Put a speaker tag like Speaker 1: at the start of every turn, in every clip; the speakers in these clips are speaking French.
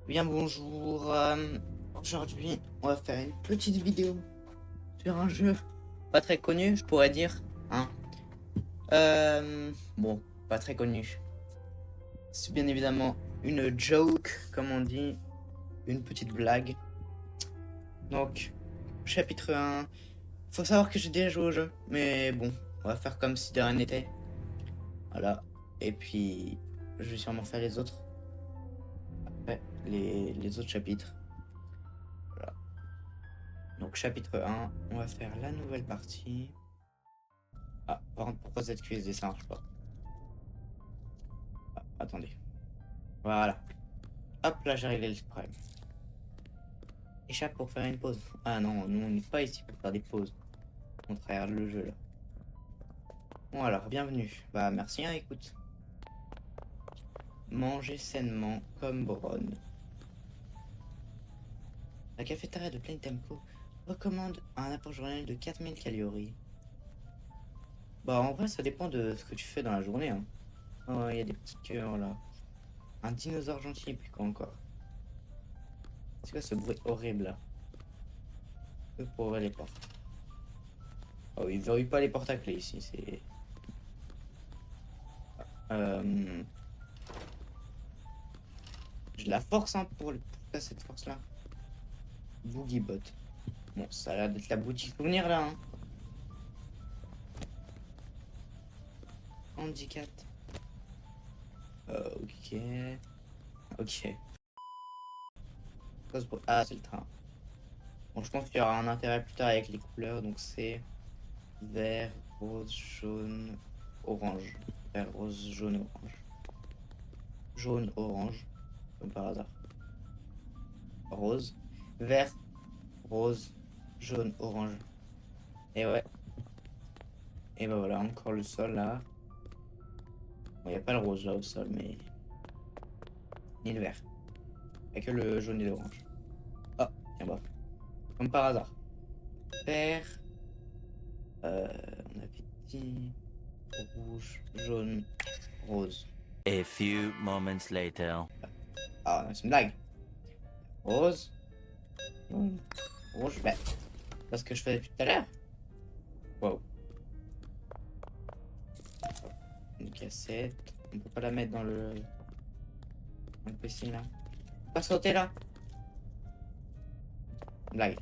Speaker 1: Bien bonjour, aujourd'hui on va faire une petite vidéo sur un jeu pas très connu, je pourrais dire, hein. Bon, pas très connu. C'est bien évidemment une joke, comme on dit, une petite blague. Donc, chapitre 1. Faut savoir que j'ai déjà joué au jeu, mais bon, on va faire comme si de rien n'était. Voilà, et puis je vais sûrement faire les autres, après les autres chapitres. Voilà. Donc chapitre 1, on va faire la nouvelle partie. Ah, par contre, pourquoi ZQSD ça marche pas? Ah, attendez. Voilà. Hop, là j'ai réglé le prime. Échappe pour faire une pause. Ah non, nous on n'est pas ici pour faire des pauses. On regarde le jeu là. Bon alors, bienvenue. Bah merci, hein, écoute. Manger sainement comme Bron. La cafétéria de Plain Tempo recommande un apport journalier de 4000 calories. Bah en vrai ça dépend de ce que tu fais dans la journée, hein. Oh, il y a des petits cœurs là. Un dinosaure gentil et puis quoi encore? C'est quoi ce bruit horrible là? Pour ouvrir les portes. Oh, il verrouille pas les portes à clé ici, c'est... J'ai de la force, hein, pour faire cette force-là. Boogiebot. Bon, ça a l'air d'être la boutique souvenir, là, hein. Handicap. Ok. Ok. Ah, c'est le train. Bon, je pense qu'il y aura un intérêt plus tard avec les couleurs, donc c'est... Vert, rose, jaune, orange. Vert, rose, jaune, orange. Jaune, orange. Comme par hasard. Rose. Vert, rose, jaune, orange. Et ouais. Et bah voilà, encore le sol là. Bon, y a pas le rose là au sol, mais... Ni le vert. Y a que le jaune et l'orange. Ah, tiens bah. Comme par hasard. Vert. On avait dit... Rouge, jaune, rose.
Speaker 2: A few moments later.
Speaker 1: Ah, c'est une blague. Rose. Jaune, rouge, vert. C'est ce que je faisais depuis tout à l'heure. Wow. Une cassette. On peut pas la mettre dans le PC là. On peut pas sauter là. Blague.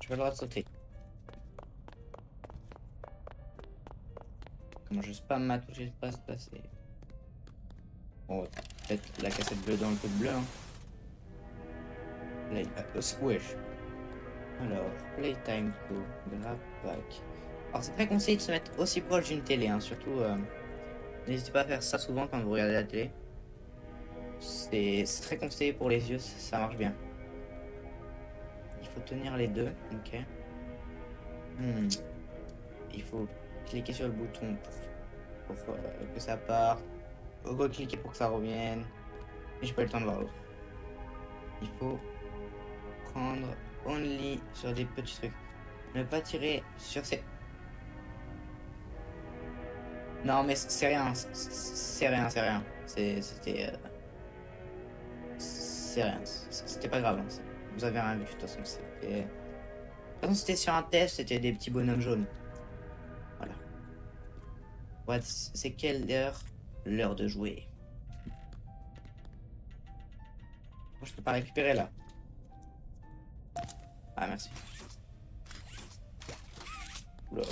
Speaker 1: J'ai pas le droit de sauter. Comment je spam ma touche espace passer. Bon, peut-être la cassette bleue dans le code bleu, hein. Play, wesh. Alors, Playtime Co, Grab Pack. Alors c'est très conseillé de se mettre aussi proche d'une télé, hein. Surtout, n'hésitez pas à faire ça souvent quand vous regardez la télé. C'est très conseillé pour les yeux, ça marche bien. Il faut tenir les deux, ok. Il faut cliquer sur le bouton pour que ça parte. Recliquer pour que ça revienne. Et j'ai pas eu le temps de voir l'autre. Il faut prendre only sur des petits trucs. Ne pas tirer sur ces... Non mais c'est rien, c'est rien, c'est rien. C'était... C'est rien, c'était pas grave, hein. Vous avez rien vu de toute façon. C'était... De toute façon c'était sur un test, c'était des petits bonhommes jaunes. Voilà. Ouais, c'est quelle heure? L'heure de jouer. Moi, je peux pas récupérer là. Ah merci. Oula.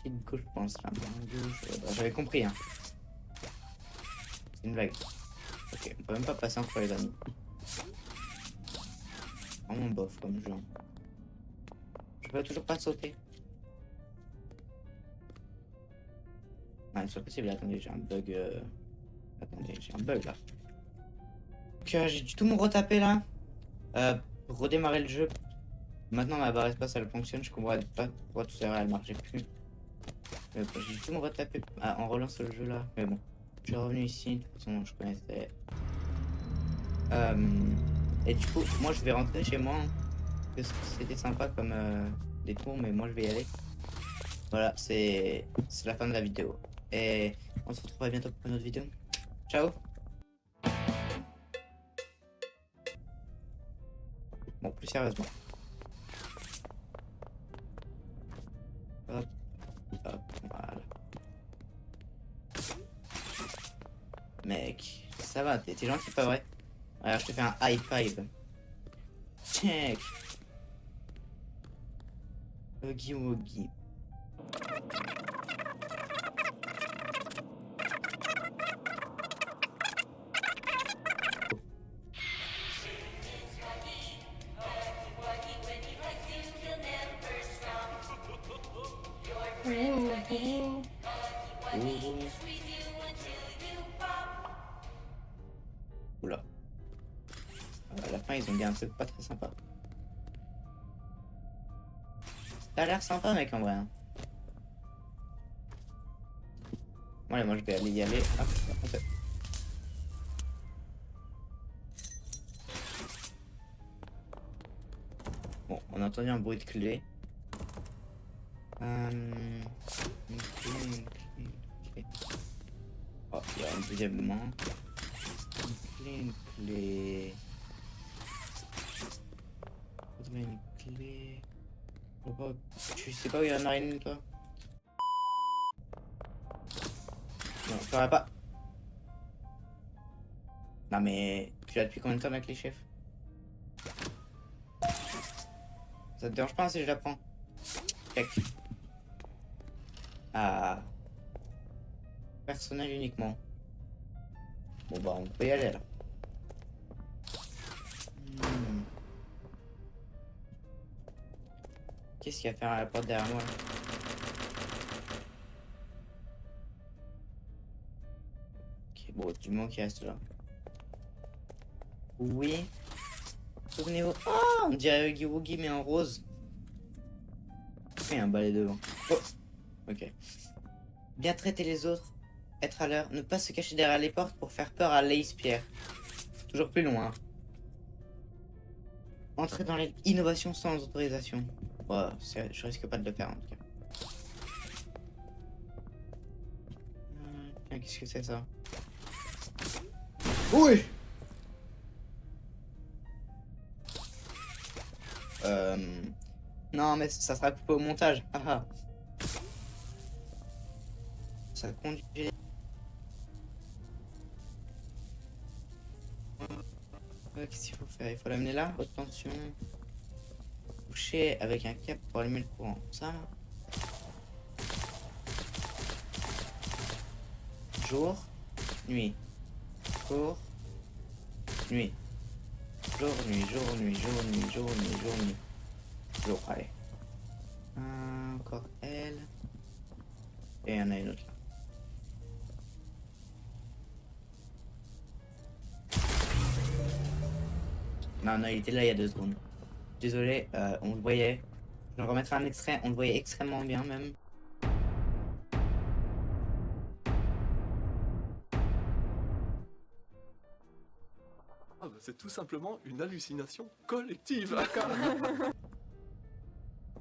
Speaker 1: Clic gauche pour un slam. Gauche. J'avais compris, hein. C'est une blague. Ok, on peut même pas passer entre les anneaux. Vraiment bof comme jeu. Je peux toujours pas sauter. Ah, c'est possible. Attendez, j'ai un bug. Attendez, j'ai un bug là. Donc, j'ai dû tout me retaper là. Redémarrer le jeu. Maintenant, ma barre espace elle fonctionne. Je comprends pas pourquoi tout ça elle marchait plus. J'ai dû tout me retaper en relançant le jeu là. Mais bon, je suis revenu ici. De toute façon, je connaissais. Et du coup, moi je vais rentrer chez moi, hein. C'était sympa comme détour, mais moi je vais y aller. Voilà, c'est la fin de la vidéo. Et On se retrouvera bientôt pour une autre vidéo. Ciao. Bon, plus sérieusement. Hop, hop, voilà. Mec, ça va, t'es gentil, pas vrai? Alors, je te fais un high five. Check. Huggy Wuggy. Oula. À la fin, ils ont dit un truc pas très sympa. Ça a l'air sympa, mec, en vrai. Hein. Bon, allez, moi, je vais aller y aller. Hop, hop. Bon, on a entendu un bruit de clé. Une clé. Oh, il y a un deuxième main. Une clé. Faudrait une clé. Tu sais pas où il y en a une, toi? Non, je saurais pas. Non, mais tu l'as depuis combien de temps avec les chefs? Ça te dérange pas si je la prends? Check. Ah. Personnel uniquement. Bon bah on peut y aller là. Qu'est-ce qu'il y a à faire à la porte derrière moi là? Ok, bon, du moment qui reste là. Oui. Souvenez-vous. Oh, on dirait Huggy Wuggy mais en rose. Il y a un balai devant. Oh. Ok. Bien traiter les autres. Être à l'heure. Ne pas se cacher derrière les portes pour faire peur à Lace Pierre. Toujours plus loin. Entrer dans l'innovation sans autorisation. Oh, je risque pas de le faire en tout cas. Qu'est-ce que c'est ça? Oui. Non mais ça sera coupé au montage. Ah ah. Ça conduit. Qu'est-ce qu'il faut faire? Il faut l'amener là, haute tension. Coucher avec un câble pour allumer le courant. Ça. Jour, nuit. Jour, nuit. Jour, nuit, jour, nuit, jour, nuit, jour, nuit, jour, nuit. Jour, allez. Encore elle. Et il y en a une autre là. Non, non, il était là il y a 2 secondes. Désolé, on le voyait. Je vais remettre un extrait, on le voyait extrêmement bien même.
Speaker 3: Ah bah c'est tout simplement une hallucination collective.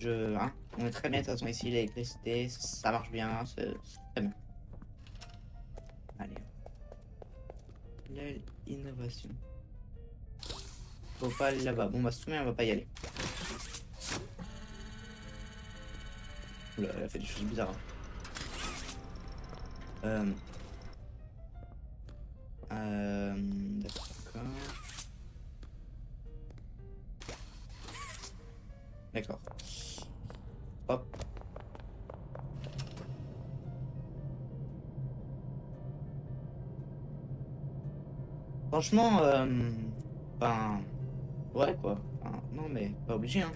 Speaker 1: Hein, on est très bien de toute façon ici, l'électricité, ça marche bien, c'est très bien. Allez. L'innovation. Faut pas aller là-bas. Bon bah se souvenir, on va pas y aller. Oula, elle a fait des choses bizarres. D'accord. D'accord. Hop. Franchement, ben... Ouais, quoi. Enfin, non, mais pas obligé, hein.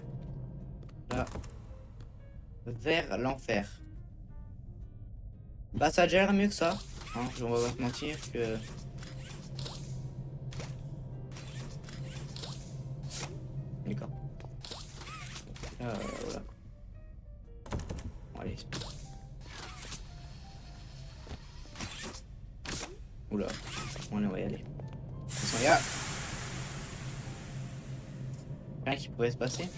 Speaker 1: Là. Vers l'enfer. Bah, ça a déjà l'air mieux que ça. Hein, on va pas se mentir que... D'accord. Voilà. Bon, allez. Oula. On va y aller. Attention, les gars. Rien qui pourrait se passer.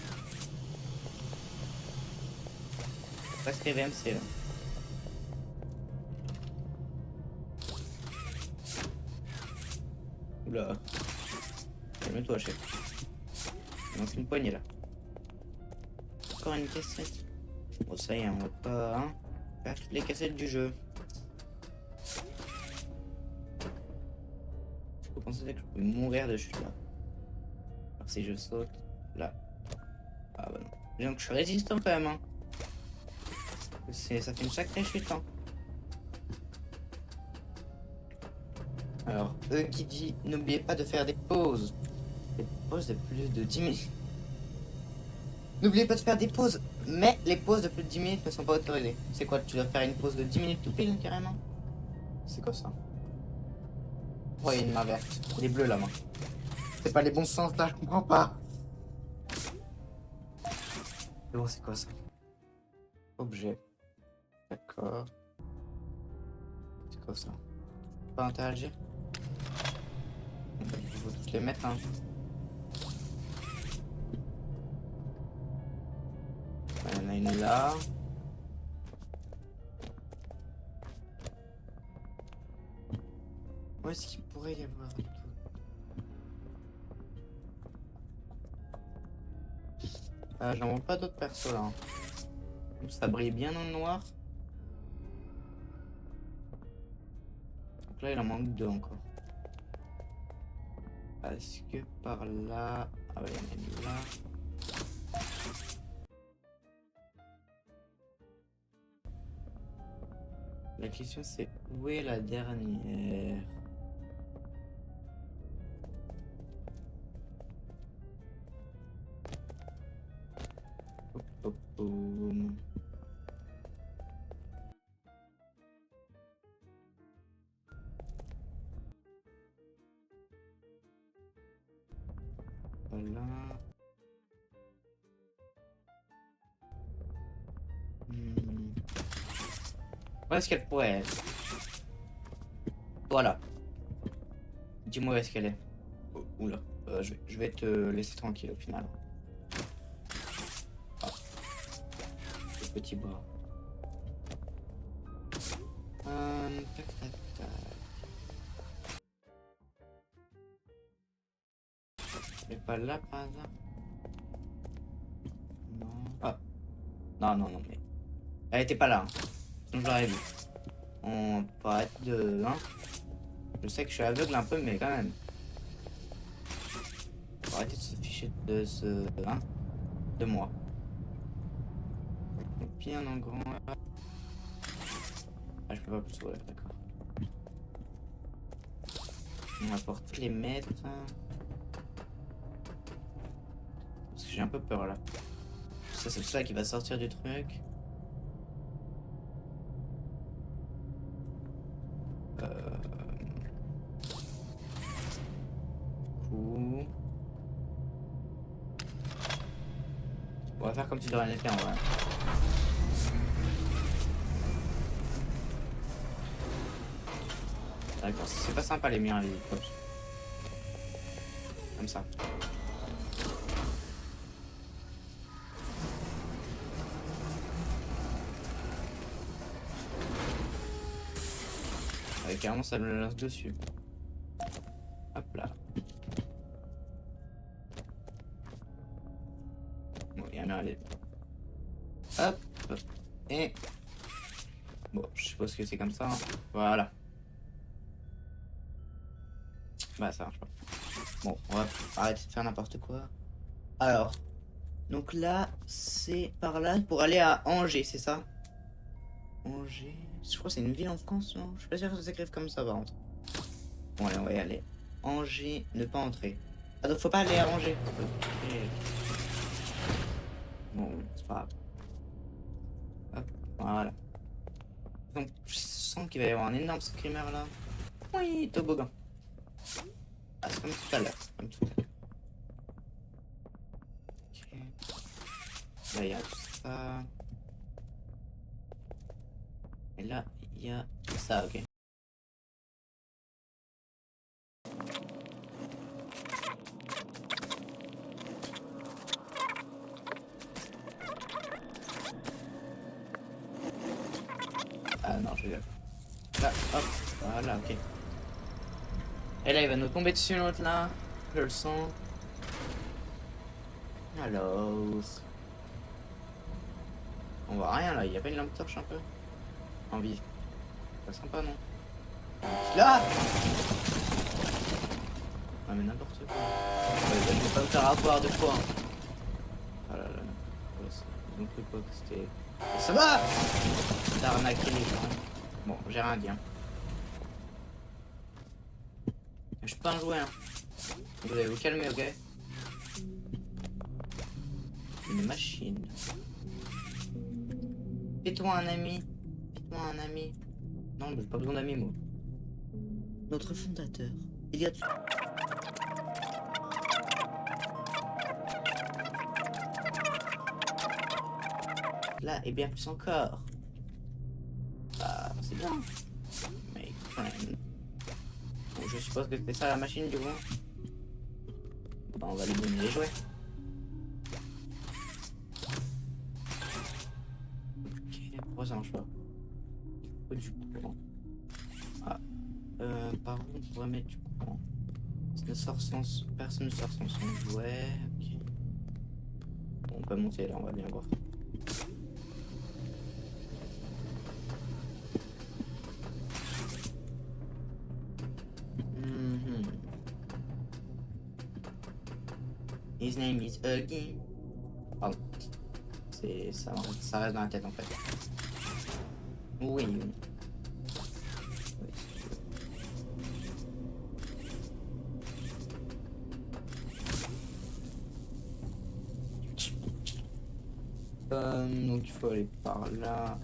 Speaker 1: Presque VMC là. Oula. Calme-toi, chef. Il manque une poignée là. Encore une cassette. Bon, ça y est, on va pas hein, faire toutes les cassettes du jeu. Je pensais que je pouvais mourir de chute là. Alors si je saute là. Ah bah non. Donc je suis résistant quand même. Hein. Ça fait une sacrée chute. Hein. Alors, eux qui dit, n'oubliez pas de faire des pauses. Des pauses de plus de 10 minutes. N'oubliez pas de faire des pauses, mais les pauses de plus de 10 minutes ne sont pas autorisées. C'est quoi, tu dois faire une pause de 10 minutes tout pile, carrément? C'est quoi ça? Oh, il y a une main verte. Il est bleu, la main. C'est pas les bons sens, là, je comprends pas. Mais bon, c'est quoi ça? Objet. D'accord. C'est quoi ça? Je peux pas interagir? Il faut toutes les mettre, hein. Il y en a une là. Où est-ce qu'il pourrait y avoir d'autres? J'en vois pas d'autres persos là. Ça brille bien dans le noir. Donc là il en manque deux encore. Est-ce que par là... Ah ouais, il y en a une là. La question c'est où est la dernière? Hop, hop, boum. Voilà. Où est-ce qu'elle pourrait être? Voilà. Dis-moi où est-ce qu'elle est. Oh, oula. Je vais te laisser tranquille au final. Ah. Le petit bras. Tac, tac, tac. Elle est pas là par hasard? Non. Ah. Non, mais. Elle était pas là. Hein. Sinon je l'aurais vu. On peut arrêter de. Hein. Je sais que je suis aveugle un peu, mais quand même. Faut arrêter de se ficher de ce. Hein. De moi. Bien en grand là. Ah, je peux pas plus ouais, d'accord. On va porter les mettre. Parce que j'ai un peu peur là. Ça c'est ça qui va sortir du truc. Cool. On va faire comme si de rien n'était en vrai. D'accord, c'est pas sympa les miens, les cops. Comme ça. Ouais, carrément ça me lance dessus. Hop là. Bon, il y en a allez. Hop. Et. Bon, je suppose que c'est comme ça. Hein. Voilà. Bah ça marche pas. Bon, on va arrêter de faire n'importe quoi. Alors. Donc là, c'est par là pour aller à Angers, c'est ça? Angers. Je crois que c'est une ville en France, non? Je suis pas sûr que ça s'écrive comme ça par contre. Bon allez, on va y aller. Angers, ne pas entrer. Ah donc faut pas aller à Angers. Okay. Bon, c'est pas grave. Hop, voilà. Donc je sens qu'il va y avoir un énorme screamer là. Oui, toboggan. Ah, c'est comme tout à l'heure. Comme tout à l'heure. Ok. Là, il y a ça. Et là, il y a ça, ok. Ah non, je vais là, hop, voilà, ok. Et là, il va nous tomber dessus, l'autre là. Je le sens. Alors. On voit rien là, il y a pas une lampe torche un peu en vie. Pas sympa, non? Là! Ah, mais n'importe quoi. Je vais pas me faire avoir de fois. Ah là là. Ouais, ils ont cru quoi que c'était. Ça va! T'as arnaqué les gens. Bon, j'ai rien dit. Hein. Je suis pas un jouet. Hein. Vous allez vous calmer, ok? Une machine. Fais-toi un ami. Fais-toi un ami. Non, mais j'ai pas besoin d'amis, moi. Notre fondateur. Il y a... Là, et bien plus encore. Ah, c'est bien. Mais quand même. Bon, je suppose que c'était ça la machine, du coup. Bah, on va lui donner les jouets. Ok, pourquoi ça marche pas? Il faut du courant. Ah. Par contre, on pourrait mettre du courant. Personne ne sort sans son jouet. Ok. Bon, on peut monter là, on va bien voir. His name is Huggy. Pardon. Ça reste dans la tête en fait. Oui. Donc il faut aller par là.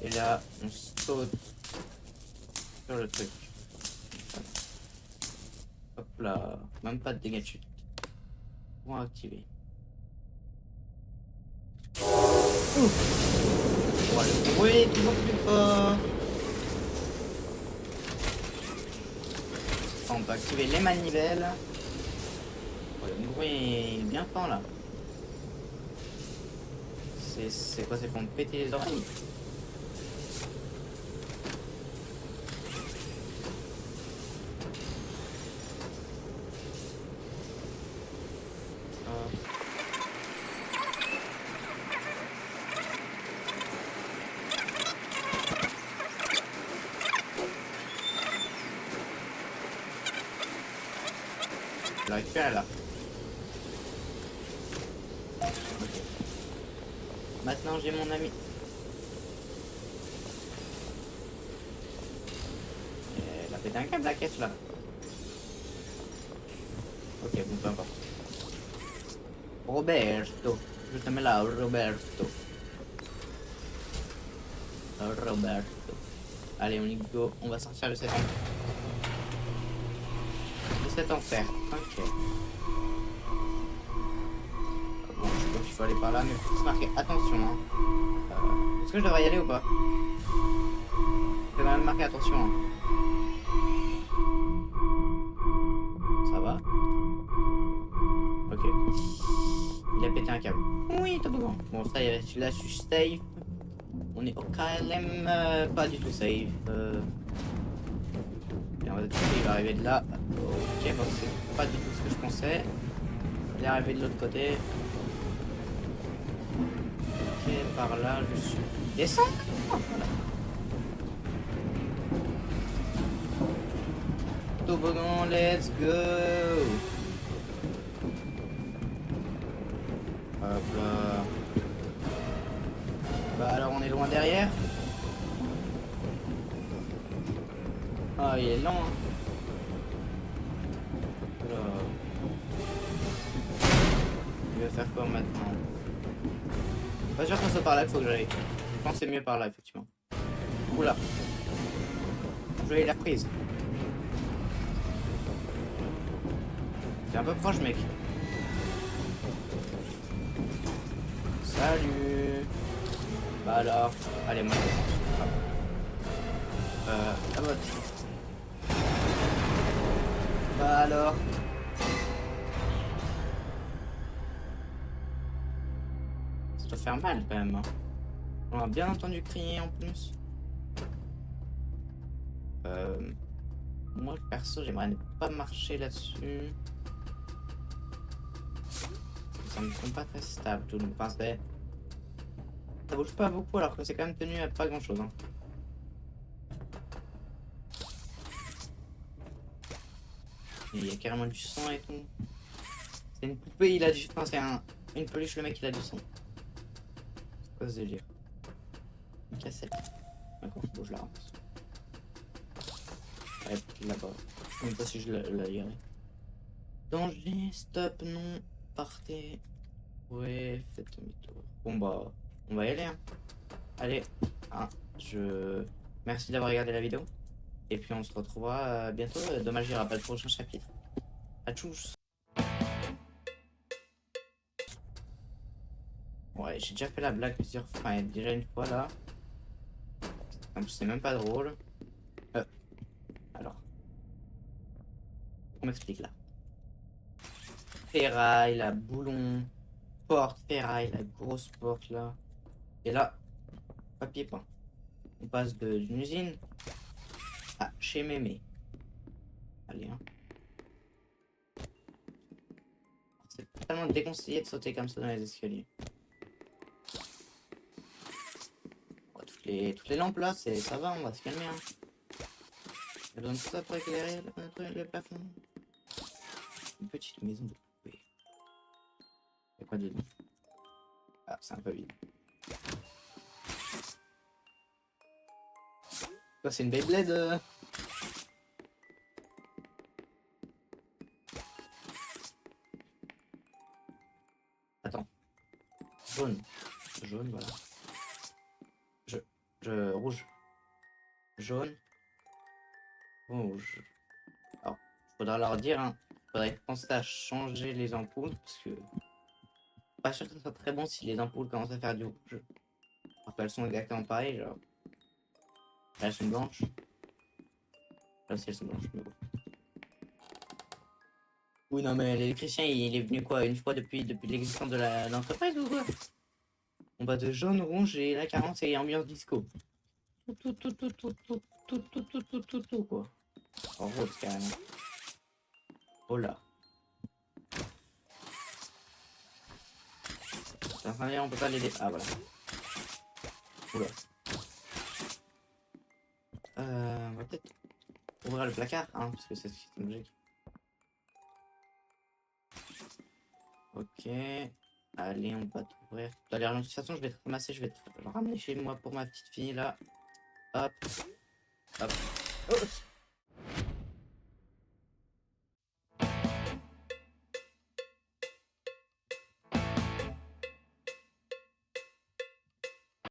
Speaker 1: Et là, on saute sur le truc. Hop là, même pas de dégâts de chute. Point activé. Voilà, oui, toujours plus fort. Enfin, on peut activer les manivelles. Voilà, le bruit est bien fort là. C'est quoi? C'est pour me péter les oreilles. Je la récupère là. Okay. Maintenant j'ai mon ami. Elle a pété un câble la caisse là. Ok, bon peu importe. Roberto. Je te mets là, Roberto. Roberto. Allez, on y go. On va sortir de cet enfer. De cet enfer. Ok. Bon, je sais pas s'il faut aller par là, mais faut se marquer attention. Hein. Est-ce que je devrais y aller ou pas? Je vais même marquer attention. Hein. Ça va? Ok. Il a pété un câble. Oui, t'as besoin. Bon, ça y est, celui-là, je suis safe. On est au KLM, pas du tout safe. Et on va il va arriver de là. Ok, bon, c'est pas du tout ce que je pensais. Il est arrivé de l'autre côté. Ok, par là, je suis. Descends! Voilà. Toboggan, let's go! Hop là. Bah alors on est loin derrière. Ah il est lent hein. Là. Il va faire quoi maintenant? Pas sûr qu'on soit par là qu'il faut que j'aille. Je pense que c'est mieux par là effectivement. Oula. Je vais la prise. T'es un peu proche mec. Salut. Bah alors, allez, moi je pense. Ah bah, bah alors. Ça doit faire mal quand même. Hein. On a bien entendu crier en plus. Moi perso, j'aimerais ne pas marcher là-dessus. Ça me semble pas très stable tout. Enfin, ça bouge pas beaucoup alors que c'est quand même tenu à pas grand chose. Hein. Il y a carrément du sang et tout. C'est une poupée, il a du. Enfin, c'est une peluche, le mec il a du sang. C'est quoi ce délire? Une cassette. D'accord, bon, je la ramasse. Ouais, là-bas. Je sais même pas si je la lirai. Danger, stop, non, partez. Ouais, faites demi-tour. Bon bah, on va y aller. Hein. Allez, hein, merci d'avoir regardé la vidéo. Et puis on se retrouvera bientôt. Dommage, il n'y aura pas le prochain chapitre. A tchuss. Ouais, j'ai déjà fait la blague plusieurs fois. Enfin, déjà une fois là. En plus, c'est même pas drôle. Alors, on m'explique là. Ferraille, la boulon, porte, ferraille, la grosse porte là. Et là, papier peint. On passe d'une usine à chez Mémé. Allez, hein. C'est totalement déconseillé de sauter comme ça dans les escaliers. Oh, toutes les lampes là, ça va, on va se calmer. Hein. Il y a besoin de ça pour éclairer le plafond. Une petite maison de poupée. Il y a quoi dedans? Ah, c'est un peu vide. Quoi, c'est une Beyblade Attends. Jaune. Jaune, voilà. Rouge. Jaune. Rouge. Alors, faudra leur dire, hein. Faudrait penser à changer les ampoules, parce que... Pas sûr que ce soit très bon si les ampoules commencent à faire du rouge. Alors qu'elles sont exactement pareilles, genre... Là, elles sont blanches. Là aussi, elles sont blanches, mais bon. Oui, non, mais l'électricien, il est venu quoi, une fois depuis l'existence de l'entreprise ou quoi? On va de jaune, rouge et la 40 c'est ambiance disco. Tout, quoi. En rose, carrément. Oh là. Enfin, on peut pas l'aider. Ah, voilà. Oula. On va peut-être ouvrir le placard, hein, parce que c'est logique. Ok. Allez, on va t'ouvrir. Allez, de toute façon, je vais te ramasser, je vais te ramener chez moi pour ma petite fille, là. Hop. Hop. Oh.